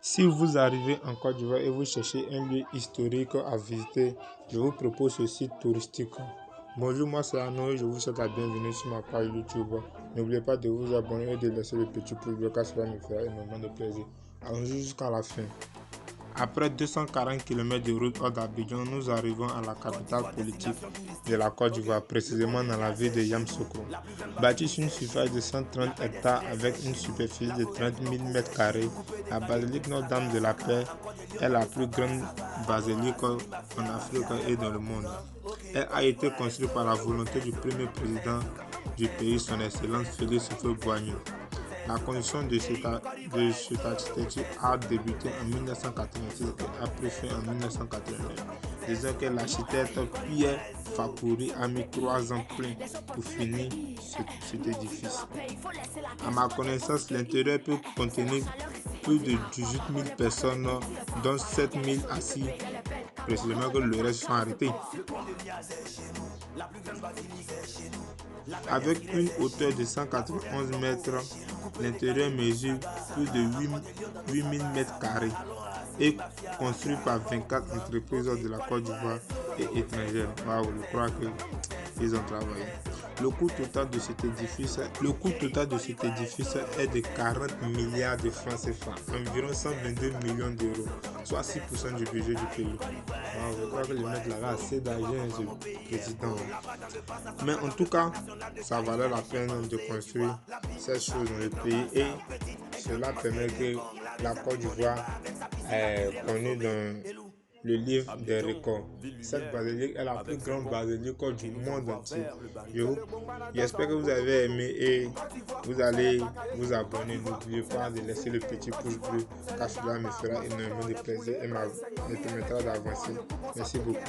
Si vous arrivez en Côte d'Ivoire et vous cherchez un lieu historique à visiter, je vous propose ce site touristique. Bonjour, moi c'est Arnaud et je vous souhaite la bienvenue sur ma page YouTube. N'oubliez pas de vous abonner et de laisser le petit pouce bleu car cela me fera énormément de plaisir. Allons jusqu'à la fin. Après 240 km de route hors d'Abidjan, nous arrivons à la capitale politique de la Côte d'Ivoire, précisément dans la ville de Yamoussoukro. Bâtie sur une surface de 130 hectares avec une superficie de 30 000 m², la basilique Notre-Dame de la Paix est la plus grande basilique en Afrique et dans le monde. Elle a été construite par la volonté du premier président du pays, son Excellence Félix Houphouët-Boigny. La construction de cette architecture a débuté en 1986 et a pris fin en 1989. Disons que l'architecte Pierre Fakouri a mis 3 ans pleins pour finir cet édifice. À ma connaissance, l'intérieur peut contenir plus de 18 000 personnes, dont 7 000 assis, précisément que le reste sont arrêtés. Avec une hauteur de 191 mètres, l'intérieur mesure plus de 8 000 m² et construit par 24 entreprises de la Côte d'Ivoire et étrangères. Waouh, je crois qu'ils ont travaillé. Le coût total de cet édifice est de 40 milliards de francs CFA, environ 122 millions d'euros, soit 6% du budget du pays. Wow, je crois que le mec là a assez d'argent, ce président. Mais en tout cas, ça valait la peine de construire ces choses dans le pays et cela permet que la Côte d'Ivoire est connue dans le livre des records. Cette basilique est la plus grande basilique du monde entier. J'espère que vous avez aimé et vous allez vous abonner. N'oubliez pas de laisser le petit pouce bleu car cela me fera énormément de plaisir et me permettra d'avancer. Merci beaucoup.